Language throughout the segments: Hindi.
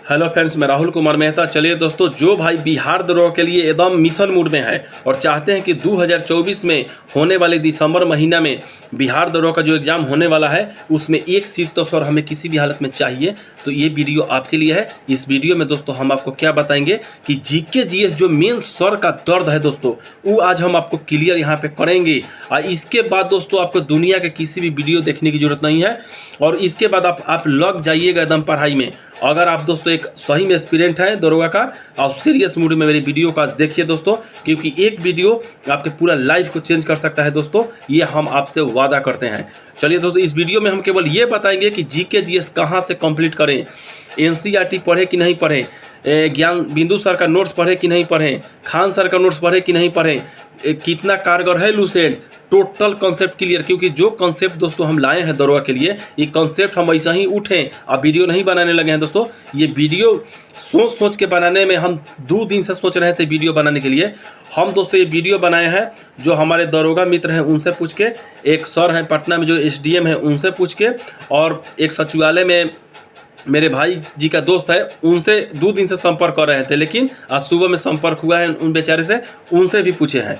हेलो फ्रेंड्स, मैं राहुल कुमार मेहता। चलिए दोस्तों, जो भाई बिहार दरोगा के लिए एकदम मिशन मूड में है और चाहते हैं कि 2024 में होने वाले दिसंबर महीना में बिहार दरोगा का जो एग्ज़ाम होने वाला है उसमें एक सीट तो सर हमें किसी भी हालत में चाहिए, तो ये वीडियो आपके लिए है। इस वीडियो में दोस्तों हम आपको क्या बताएंगे कि जीके जीएस जो मेन सर का दर्द है दोस्तों, वो आज हम आपको क्लियर यहाँ पे करेंगे। और इसके बाद दोस्तों आपको दुनिया के किसी भी वीडियो देखने की जरूरत नहीं है और इसके बाद आप लग जाइएगा एकदम पढ़ाई में। अगर आप दोस्तों एक सही में एक्सपीरियंट है दरोगा का और सीरियस मूड में मेरी वीडियो का देखिए दोस्तों, क्योंकि एक वीडियो आपके पूरा लाइफ को चेंज कर सकता है दोस्तों, ये हम आपसे वादा करते हैं। चलिए दोस्तों, इस वीडियो में हम केवल ये बताएंगे कि जीके जीएस कहाँ से कंप्लीट करें, एनसीईआरटी पढ़े कि नहीं पढ़ें, ज्ञान बिंदु सर का नोट्स पढ़े कि नहीं पढ़ें, खान सर का नोट्स पढ़े कि नहीं पढ़ें, कितना कारगर है लूसेंट, टोटल कॉन्सेप्ट क्लियर। क्योंकि जो कॉन्सेप्ट दोस्तों हम लाए हैं दरोगा के लिए, ये कॉन्सेप्ट हम ऐसा ही उठें, अब वीडियो नहीं बनाने लगे हैं दोस्तों। ये वीडियो सोच के बनाने में हम 2 दिन से सोच रहे थे वीडियो बनाने के लिए। हम दोस्तों ये वीडियो बनाए हैं जो हमारे दरोगा मित्र हैं उनसे पूछ के, एक सर हैं पटना में जो एसडीएम हैं उनसे पूछ के, और एक सचिवालय में मेरे भाई जी का दोस्त है उनसे 2 दिन से संपर्क कर रहे थे, लेकिन आज सुबह में संपर्क हुआ है उन बेचारे से, उनसे भी पूछे हैं।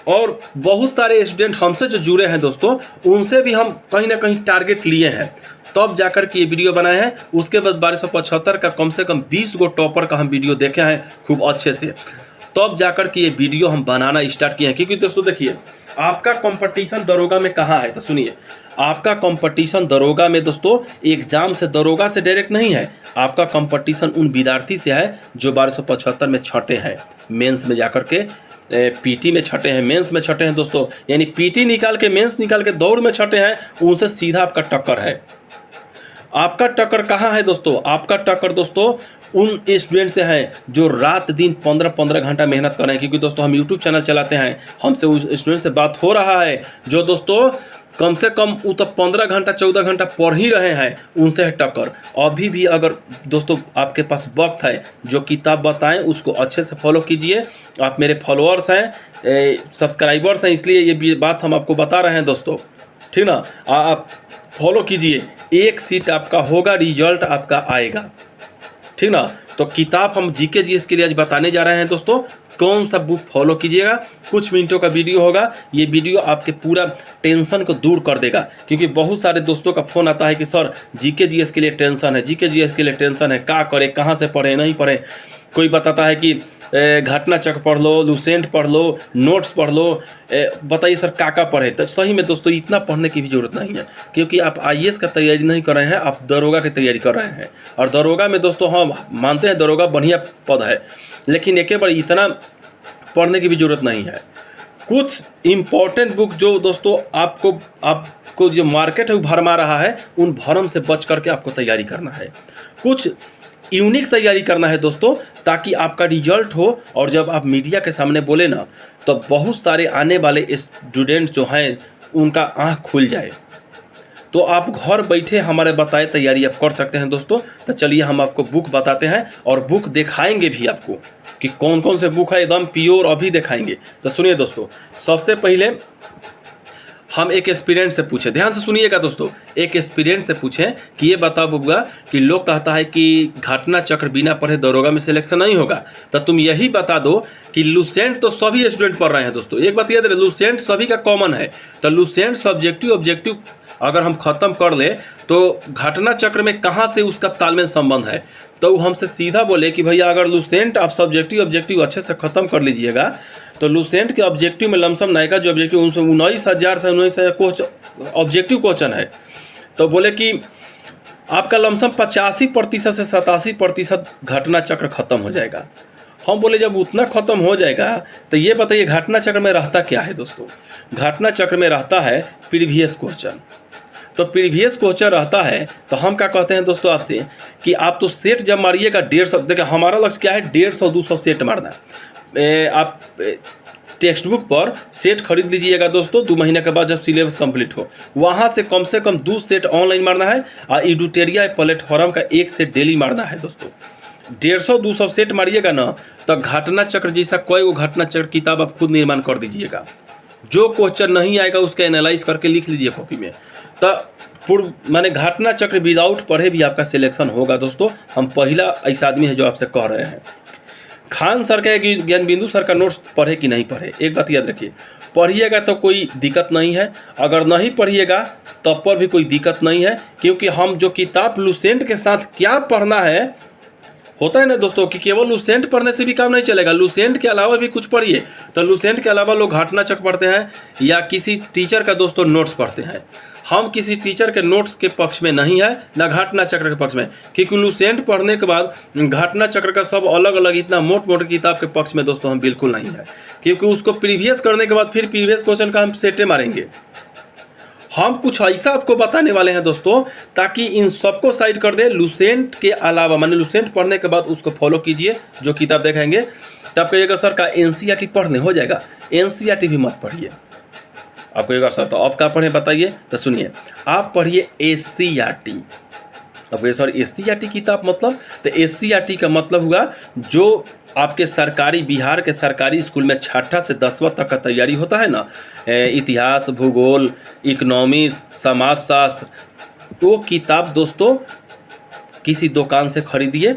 और बहुत सारे स्टूडेंट हमसे जो जुड़े हैं दोस्तों, उनसे भी हम कहीं ना कहीं टारगेट लिए हैं, तब जाकर के ये वीडियो बनाए हैं। उसके बाद 1275 का कम से कम 20 गो टॉपर का हम वीडियो देखे हैं खूब अच्छे से, तब जाकर के ये वीडियो हम बनाना स्टार्ट किए हैं। क्योंकि दोस्तों देखिए, आपका कंपटीशन दरोगा में कहाँ है, तो सुनिए, आपका कंपटीशन दरोगा में दोस्तों एग्जाम से दरोगा से डायरेक्ट नहीं है, आपका कंपटीशन उन विद्यार्थी से है जो 1275 में छठे हैं, मेंस में जाकर के पीटी में छठे हैं, मेंस में छठे हैं दोस्तों। यानी पीटी निकाल के मेंस निकाल के दौड़ में छठे हैं, उनसे सीधा आपका टक्कर है। आपका टक्कर कहाँ है दोस्तों? आपका टक्कर दोस्तों उन स्टूडेंट से है जो रात दिन 15-15 घंटा मेहनत कर रहे हैं। क्योंकि दोस्तों हम यूट्यूब चैनल चलाते हैं, हमसे उस स्टूडेंट से बात हो रहा है जो दोस्तों कम से कम वो तो 15 घंटा 14 घंटा पढ़ ही रहे हैं, उनसे है टक्कर। अभी भी अगर दोस्तों आपके पास वक्त है, जो किताब बताएं उसको अच्छे से फॉलो कीजिए। आप मेरे फॉलोअर्स हैं, सब्सक्राइबर्स हैं, इसलिए ये बात हम आपको बता रहे हैं दोस्तों, ठीक ना। आप फॉलो कीजिए, एक सीट आपका होगा, रिजल्ट आपका आएगा, ठीक ना। तो किताब हम जीके जीएस के लिए आज बताने जा रहे हैं दोस्तों, कौन सा बुक फॉलो कीजिएगा। कुछ मिनटों का वीडियो होगा, ये वीडियो आपके पूरा टेंशन को दूर कर देगा। क्योंकि बहुत सारे दोस्तों का फ़ोन आता है कि सर जीके जीएस के लिए टेंशन है, जीके जीएस के लिए टेंशन है, क्या करें, कहाँ से पढ़ें, नहीं पढ़ें। कोई बताता है कि घटना चक्र पढ़ लो, लूसेंट पढ़ लो, नोट्स पढ़ लो, बताइए सर का पढ़े। तो सही में दोस्तों इतना पढ़ने की भी ज़रूरत नहीं है, क्योंकि आप आईएएस का तैयारी नहीं कर रहे हैं, आप दरोगा की तैयारी कर रहे हैं। और दरोगा में दोस्तों हम मानते हैं दरोगा बढ़िया पद है, लेकिन एक बार इतना पढ़ने की भी ज़रूरत नहीं है। कुछ इम्पॉर्टेंट बुक जो दोस्तों आपको जो मार्केट है वो भरमा रहा है, उन भरम से बच करके आपको तैयारी करना है। कुछ यूनिक तैयारी करना है दोस्तों, ताकि आपका रिजल्ट हो और जब आप मीडिया के सामने बोले ना, तो बहुत सारे आने वाले स्टूडेंट जो हैं उनका आँख खुल जाए। तो आप घर बैठे हमारे बताए तैयारी आप कर सकते हैं दोस्तों। तो चलिए हम आपको बुक बताते हैं और बुक दिखाएंगे भी आपको कि कौन कौन से बुक है, एकदम प्योर अभी दिखाएंगे। तो सुनिए दोस्तों, सबसे पहले हम एक एक्सपीरियंट से पूछे, ध्यान से सुनिएगा दोस्तों, एक एक्सपीरियंट से पूछें कि ये बता बुआ कि लोग कहता है कि घटना चक्र बिना पढ़े दरोगा में सिलेक्शन नहीं होगा, तो तुम यही बता दो कि लूसेंट तो सभी स्टूडेंट पढ़ रहे हैं दोस्तों। एक बात याद रहे, लूसेंट सभी का कॉमन है, तो लूसेंट सब्जेक्टिव ऑब्जेक्टिव अगर हम ख़त्म कर ले तो घटना चक्र में कहाँ से उसका तालमेल संबंध है। तो हमसे सीधा बोले कि भैया अगर लूसेंट आप सब्जेक्टिव ऑब्जेक्टिव अच्छे से ख़त्म कर लीजिएगा, तो लूसेंट के ऑब्जेक्टिव में लमसम नायका जो ऑब्जेक्टिव उनसे 19,000 से 19,000 ऑब्जेक्टिव क्वेश्चन है। तो बोले कि आपका लमसम 85% से 87% घटना चक्र खत्म हो जाएगा। हम बोले जब उतना खत्म हो जाएगा तो ये बताइए घटना चक्र में रहता क्या है दोस्तों? घटना चक्र में रहता है प्रीवियस क्वेश्चन। तो प्रीवियस क्वेश्चन रहता है, तो हम क्या कहते हैं दोस्तों आपसे कि आप तो सेट जब मारिएगा 150, देखिए हमारा लक्ष्य क्या है, 150-200 सेट मारना। आप टेक्स्ट बुक पर सेट खरीद लीजिएगा दोस्तों, 2 महीने के बाद जब सिलेबस कंप्लीट हो, वहाँ से कम 2 सेट ऑनलाइन मारना है और एडुटेरिया प्लेटफॉर्म का 1 सेट डेली मारना है दोस्तों। 150-200 सेट मारिएगा ना, तो घटना चक्र जैसा कोई वो घटना चक्र किताब आप खुद निर्माण कर दीजिएगा। जो क्वेश्चन नहीं आएगा उसका एनालाइज करके लिख लीजिए कॉपी में। तो पूर्व माने घटना चक्र विदाउट पढ़े भी आपका सिलेक्शन होगा दोस्तों। हम पहला ऐसा आदमी है जो आपसे कह रहे हैं। खान सर का ज्ञान बिंदु सर का नोट्स पढ़े कि नहीं पढ़े, एक बात याद रखिए, पढ़िएगा तो कोई दिक्कत नहीं है, अगर नहीं पढ़िएगा तब पर भी कोई दिक्कत नहीं है, क्योंकि हम जो किताब लुसेंट के साथ क्या पढ़ना है, होता है ना दोस्तों कि केवल लुसेंट पढ़ने से भी काम नहीं चलेगा, लुसेंट के अलावा भी कुछ पढ़िए। तो लुसेंट के अलावा लोग घटना चक्र पढ़ते हैं या किसी टीचर का दोस्तों नोट्स पढ़ते हैं। हम किसी टीचर के नोट्स के पक्ष में नहीं है, ना घटना चक्र के पक्ष में, क्योंकि लुसेंट पढ़ने के बाद घटना चक्र का सब अलग अलग इतना मोट किताब के पक्ष में दोस्तों हम बिल्कुल नहीं है, क्योंकि उसको प्रीवियस करने के बाद फिर प्रीवियस क्वेश्चन का हम सेटे मारेंगे। हम कुछ ऐसा आपको बताने वाले हैं दोस्तों ताकि इन सबको साइड कर दे। लुसेंट के अलावा माने लुसेंट पढ़ने के बाद उसको फॉलो कीजिए, जो किताब देखेंगे तब कहिएगा सर का एनसीईआरटी पढ़ने हो जाएगा, एनसीईआरटी भी मत पढ़िए। आपको कहिएगा सर तो आप क्या पढ़ें बताइए, तो सुनिए आप पढ़िए एससीईआरटी। अब सर एससीईआरटी किताब मतलब, तो एससीईआरटी का मतलब हुआ जो आपके सरकारी बिहार के सरकारी स्कूल में 6ठा से 10वां तक का तैयारी होता है ना, इतिहास, भूगोल, इकोनॉमिक्स, समाजशास्त्र, वो किताब दोस्तों किसी दुकान से खरीदिए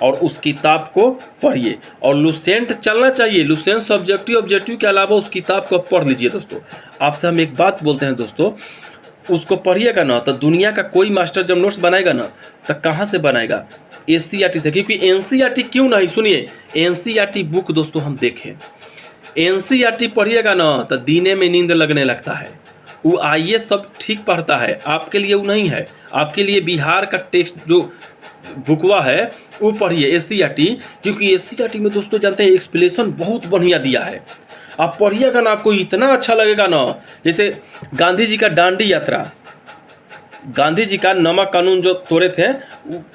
और उस किताब को पढ़िए। और लुसेंट चलना चाहिए, लुसेंट सब्जेक्टिव ऑब्जेक्टिव के अलावा उस किताब को पढ़ लीजिए दोस्तों। आपसे हम एक बात बोलते हैं दोस्तों, उसको पढ़िएगा ना तो दुनिया का कोई मास्टर जब नोट्स बनाएगा ना तो कहाँ से बनाएगा, एससीईआरटी से। क्योंकि एनसीईआरटी क्यों नहीं, सुनिए एनसीईआरटी बुक दोस्तों हम देखें, एनसीईआरटी पढ़िएगा ना तो दीने में नींद लगने लगता है। वो आईएएस सब ठीक पढ़ता है, आपके लिए वो नहीं है। आपके लिए बिहार का टेक्स्ट जो बुकवा है वो पढ़िए एससीईआरटी, क्योंकि एससीईआरटी में दोस्तों जानते हैं एक्सप्लेनेशन बहुत बढ़िया दिया है। आप पढ़िएगा ना आपको इतना अच्छा लगेगा ना, जैसे गांधी जी का दांडी यात्रा, गांधी जी का नमक कानून जो तोड़े थे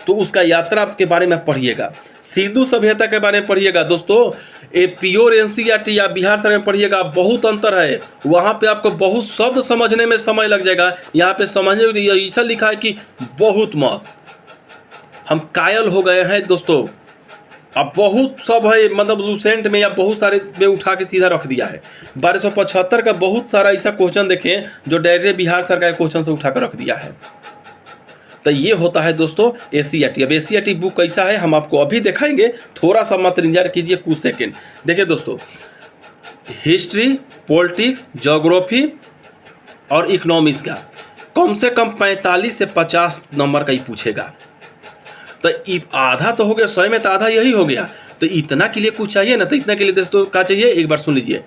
तो उसका यात्रा के बारे में पढ़िएगा, सिंधु सभ्यता के बारे में पढ़िएगा दोस्तों। ए प्योर एनसीईआरटी या बिहार सर में पढ़िएगा, बहुत अंतर है। वहाँ पे आपको बहुत शब्द समझने में समय लग जाएगा, यहाँ पे समझने में ऐसा लिखा है कि बहुत मस्त, हम कायल हो गए हैं दोस्तों। अब बहुत सब है, मतलब लुसेंट में या बहुत सारे में उठा के सीधा रख दिया है। 1275 का बहुत सारा ऐसा क्वेश्चन देखें जो डायरेक्ट बिहार सरकार के क्वेश्चन से उठा कर रख दिया है। तो ये होता है दोस्तों एससीईआरटी। अब एससीईआरटी बुक कैसा है हम आपको अभी दिखाएंगे, थोड़ा सा मत इंतजार कीजिए कुछ सेकेंड। देखिए दोस्तों, हिस्ट्री, पॉलिटिक्स, ज्योग्राफी और इकोनॉमिक्स का कम से कम 45 से 50 नंबर का ही पूछेगा। तो आधा तो हो गया, 100 में तो आधा यही हो गया। तो इतना के लिए कुछ चाहिए ना, तो इतना के लिए दोस्तों क्या चाहिए, एक बार सुन लीजिए।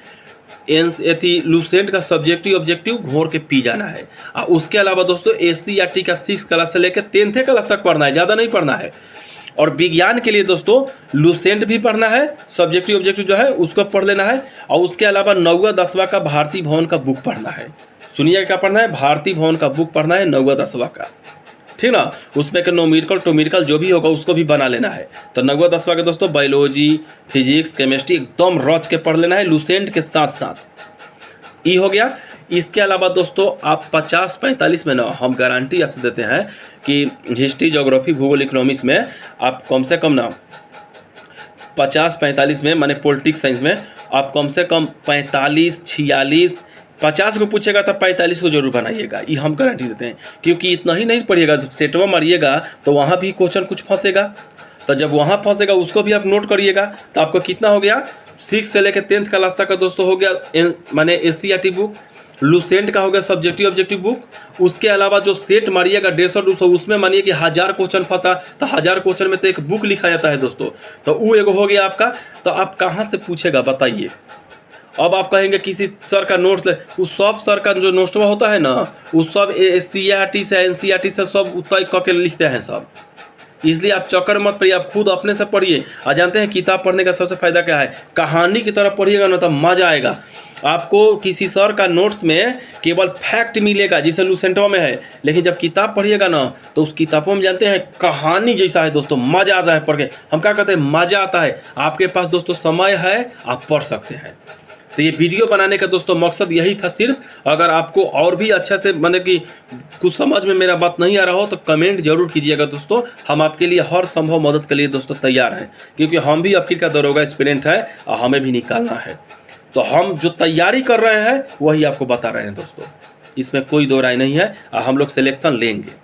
लुसेंट का सब्जेक्टिव ऑब्जेक्टिव घोर के पी जाना है। और उसके अलावा दोस्तों एससीईआरटी का 6 क्लास से लेकर 10th क्लास तक पढ़ना है, ज़्यादा नहीं पढ़ना है। और विज्ञान के लिए दोस्तों लुसेंट भी पढ़ना है, सब्जेक्टिव ऑब्जेक्टिव जो है उसको पढ़ लेना है। और उसके अलावा 9वां 10वां का भारतीय भवन का बुक पढ़ना है। सुनिए क्या पढ़ना है, भारतीय भवन का बुक पढ़ना है 9वां 10वां का, ठीक ना। उसमें के न्यूमेरिकल टोमेरिकल जो भी होगा उसको भी बना लेना है। तो 9वां 10वां के दोस्तों बायोलॉजी, फिजिक्स, केमिस्ट्री एकदम रच के पढ़ लेना है लुसेंट के साथ साथ। ये हो गया। इसके अलावा दोस्तों आप 50-45 में ना हम गारंटी आपसे देते हैं कि हिस्ट्री, ज्योग्राफी, भूगोल, इकोनॉमिक्स में आप कम से कम ना 50-45 में, माने पॉलिटिक्स साइंस में आप कम से कम 45-46 50 को पूछेगा तब 45 को जरूर बनाइएगा, ये हम गारंटी देते हैं। क्योंकि इतना ही नहीं पढ़िएगा, जब सेटवा मारिएगा तो वहाँ भी क्वेश्चन कुछ फंसेगा। तो जब वहाँ फंसेगा उसको भी आप नोट करिएगा। तो आपको कितना हो गया, 6 से लेकर 10th क्लास तक का दोस्तों हो गया माने एससीईआरटी बुक। लुसेंट का हो गया सब्जेक्टिव ऑब्जेक्टिव बुक। उसके अलावा जो सेट मारिएगा 150-200, उसमें मानिए कि 1000 क्वेश्चन फंसा तो 1000 क्वेश्चन में तो एक बुक लिखा जाता है दोस्तों। तो वो एगो हो गया आपका। तो आप कहाँ से पूछेगा बताइए। अब आप कहेंगे किसी सर का नोट्स ले, उस सब सर का जो नोट्स होता है ना उस सब एससीईआरटी से एनसीईआरटी से सब उतना करके लिखते हैं सब। इसलिए आप चक्कर मत पड़िए, आप खुद अपने से पढ़िए। और जानते हैं किताब पढ़ने का सबसे फायदा क्या है, कहानी की तरह पढ़िएगा ना तो मजा आएगा आपको। किसी सर का नोट्स में केवल फैक्ट मिलेगा जिसे लुसेंटवा में है, लेकिन जब किताब पढ़िएगा ना तो उस किताबों में जानते हैं कहानी जैसा है दोस्तों, मजा आता है पढ़ के। हम क्या कहते हैं, मजा आता है। आपके पास दोस्तों समय है, आप पढ़ सकते हैं। तो ये वीडियो बनाने का दोस्तों मकसद यही था सिर्फ। अगर आपको और भी अच्छा से मतलब कि कुछ समझ में मेरा बात नहीं आ रहा हो तो कमेंट जरूर कीजिएगा दोस्तों। हम आपके लिए हर संभव मदद के लिए दोस्तों तैयार हैं, क्योंकि हम भी आखिर का दरोगा एस्पिरेंट है और हमें भी निकालना है। तो हम जो तैयारी कर रहे हैं वही आपको बता रहे हैं दोस्तों। इसमें कोई दो राय नहीं है, और हम लोग सिलेक्शन लेंगे।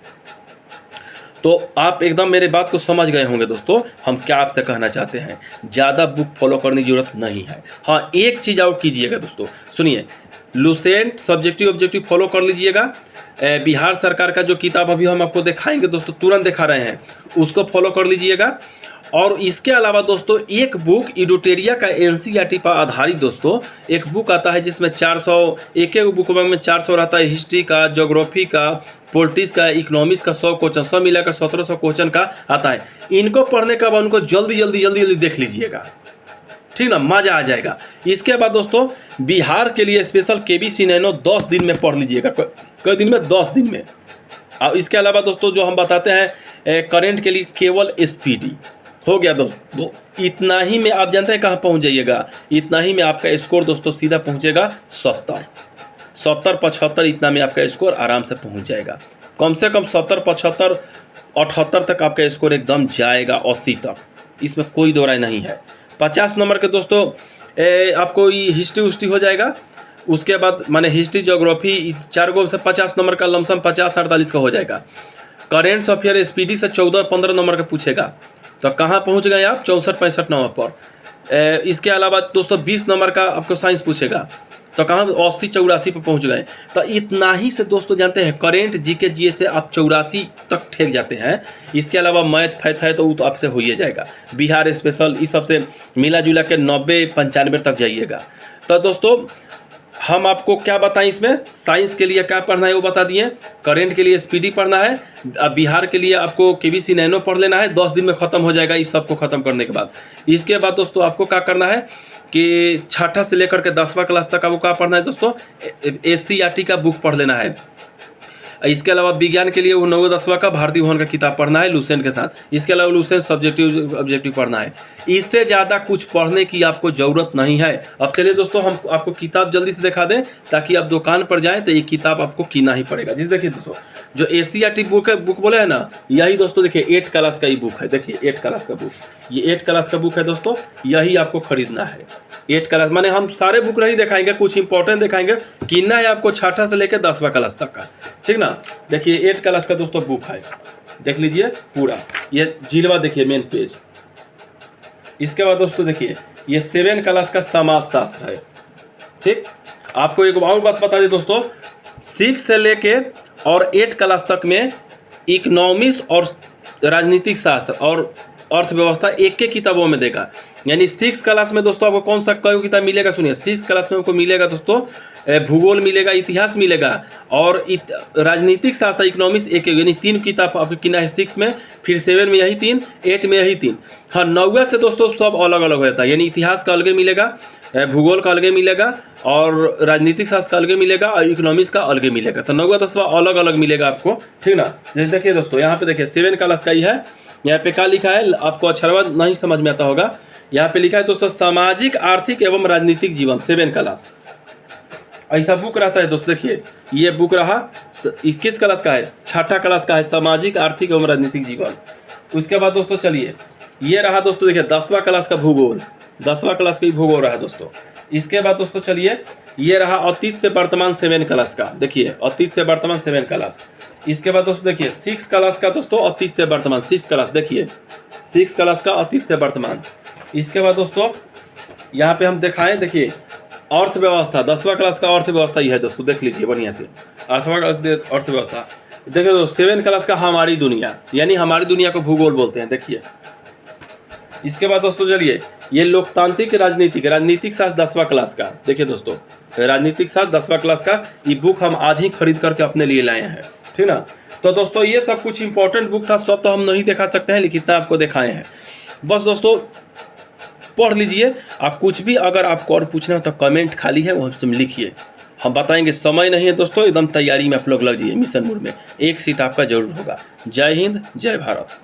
तो आप एकदम मेरे बात को समझ गए होंगे दोस्तों, हम क्या आपसे कहना चाहते हैं। ज़्यादा बुक फॉलो करने की जरूरत नहीं है। हाँ, एक चीज़ और कीजिएगा दोस्तों, सुनिए, लुसेंट सब्जेक्टिव ऑब्जेक्टिव फॉलो कर लीजिएगा। बिहार सरकार का जो किताब अभी हम आपको दिखाएंगे दोस्तों, तुरंत दिखा रहे हैं, उसको फॉलो कर लीजिएगा। और इसके अलावा दोस्तों एक बुक इडोटेरिया का एनसीईआरटी पर आधारित दोस्तों एक बुक आता है, जिसमें 400 एक बुक में 400 रहता है, हिस्ट्री का, ज्योग्राफी का, पॉलिटिक्स का, इकोनॉमिक्स का 100 क्वेश्चन, सब मिलाकर 1700 क्वेश्चन का आता है। इनको पढ़ने के बाद उनको जल्दी देख लीजिएगा, ठीक ना, मजा आ जाएगा। इसके बाद दोस्तों बिहार के लिए स्पेशल केबीसी नैनो 10 दिन में पढ़ लीजिएगा। कई दिन में? 10 दिन में। और इसके अलावा दोस्तों जो हम बताते हैं करंट के लिए केवल एसपीडी हो गया दोस्तों। इतना ही में आप जानते हैं कहाँ पहुँच जाइएगा, इतना ही में आपका स्कोर दोस्तों सीधा पहुँचेगा 70, 75 इतना में आपका स्कोर आराम से पहुँच जाएगा। कम से कम 70, 75, 78 तक आपका स्कोर एकदम जाएगा, 80 तक, इसमें कोई दो राय नहीं है। 50 नंबर के दोस्तों आपको ये हिस्ट्री हो जाएगा। उसके बाद माने हिस्ट्री, ज्योग्राफी 4 गो से 50 नंबर का लमसम 50-48 का हो जाएगा। करेंट्स अफेयर एसपीडी से 14-15 नंबर का पूछेगा, तो कहाँ पहुँच गए आप? 64-65 नंबर पर। इसके अलावा दोस्तों 20 नंबर का आपको साइंस पूछेगा, तो कहाँ 80-84 पर पहुँच गए। तो इतना ही से दोस्तों जानते हैं करेंट जीके जीए से आप 84 तक ठेक जाते हैं। इसके अलावा मैथ फैथ है तो वो तो आपसे हो ही जाएगा। बिहार स्पेशल इस सबसे मिला जुला के 90-95 तक जाइएगा। तो दोस्तों हम आपको क्या बताएं, इसमें साइंस के लिए क्या पढ़ना है वो बता दिए, करेंट के लिए एसपीडी पढ़ना है, बिहार के लिए आपको केबीसी नैनो पढ़ लेना है, 10 दिन में ख़त्म हो जाएगा इस सब को ख़त्म करने के बाद। इसके बाद दोस्तों आपको क्या करना है कि 6ठा से लेकर के 10वां क्लास तक आपको क्या पढ़ना है दोस्तों, एससीईआरटी का बुक पढ़ लेना है। इसके अलावा विज्ञान के लिए वो 9वीं 10वां का भारतीय भवन का किताब पढ़ना है लुसेंट के साथ। इसके अलावा लुसेंट सब्जेक्टिव ऑब्जेक्टिव पढ़ना है। इससे ज़्यादा कुछ पढ़ने की आपको ज़रूरत नहीं है। अब चलिए दोस्तों हम आपको किताब जल्दी से दिखा दें, ताकि आप दुकान पर जाएँ तो ये किताब आपको कीना ही पड़ेगा। जिस देखिए दोस्तों जो एससीईआरटी बुक बोले है ना, यही दोस्तों देखिए 8 क्लास का ये बुक है। देखिए 8 क्लास का बुक, ये 8 क्लास का बुक है दोस्तों, यही आपको खरीदना है। 8 क्लास माने हम सारे बुक नहीं दिखाएंगे, कुछ इंपॉर्टेंट दिखाएंगे। कीना है आपको 6ठा से लेकर 10वां क्लास तक का, ठीक ना। देखिए 8 क्लास का दोस्तों बुक है, देख लीजिए पूरा, ये जिलवा देखिए मेन पेज। इसके बाद दोस्तों देखिए ये 7 क्लास का समाज शास्त्र है, ठीक। आपको एक और बात बता दें दोस्तों, 6 से लेके और 8 क्लास तक में इकोनॉमिक्स और राजनीतिक शास्त्र और अर्थव्यवस्था एक के किताबों में देगा। यानी 6 क्लास में दोस्तों आपको कौन सा कई किताब मिलेगा, सुनिए 6 क्लास में आपको मिलेगा दोस्तों भूगोल मिलेगा, इतिहास मिलेगा, और राजनीतिक शास्त्र इकोनॉमिक्स एक, यानी 3 किताब आपको किना है 6 में, फिर 7 में यही 3, 8 में यही 3। हाँ 9वां से दोस्तों सब अलग अलग होता है, यानी इतिहास का अलग मिलेगा, भूगोल का अलग मिलेगा, और राजनीतिक शास्त्र का अलग मिलेगा, और इकोनॉमिक्स का अलग मिलेगा। तो 9वां 10वां अलग अलग मिलेगा आपको, ठीक ना। जैसे देखिए दोस्तों यहाँ पे देखिए 7 क्लास का ही है, यहाँ पे क्या लिखा है आपको अक्षरवा नहीं समझ में आता होगा। यहाँ पे लिखा है दोस्तों सामाजिक आर्थिक एवं राजनीतिक जीवन 7 क्लास, ऐसा बुक रहता है दोस्तों। देखिए ये बुक रहा 21 क्लास का है, 6ठा क्लास का है सामाजिक आर्थिक एवं राजनीतिक जीवन। उसके बाद दोस्तों चलिए ये रहा दोस्तों देखिए 10वां क्लास का भूगोल, 10वां क्लास का भूगोल रहा दोस्तों। इसके बाद दोस्तों चलिए ये रहा अतीत से वर्तमान 7 क्लास का, देखिए अतीत से वर्तमान 7 क्लास। इसके बाद दोस्तों देखिए 6 क्लास का दोस्तों अतीत से वर्तमान 6 क्लास, देखिए 6 क्लास का अतीत से वर्तमान। इसके बाद दोस्तों यहाँ पे हम दिखाएं, देखिए अर्थव्यवस्था 10वां क्लास का अर्थव्यवस्था ही है दोस्तों, देख लीजिए बढ़िया से 8वां क्लास अर्थव्यवस्था। देखिए दोस्तों 7 क्लास का हमारी दुनिया, यानी हमारी दुनिया को भूगोल बोलते हैं, देखिए। इसके बाद दोस्तों चलिए ये लोकतांत्रिक राजनीतिक शास्त्र 10वां क्लास का, देखिए दोस्तों राजनीतिक शास्त्र 10वां क्लास का ये बुक हम आज ही खरीद करके अपने लिए लाए हैं, ठीक ना। तो दोस्तों ये सब कुछ इंपॉर्टेंट बुक था, सब तो हम नहीं दिखा सकते हैं, लेकिन इतना आपको दिखाए हैं। बस दोस्तों पढ़ लीजिए, आप कुछ भी अगर आपको और पूछना हो तो कमेंट खाली है वो हमसे लिखिए, हम बताएंगे। समय नहीं है दोस्तों, एकदम तैयारी में आप लोग लग जाइए मिशन मोड में, एक सीट आपका जरूर होगा। जय हिंद, जय भारत।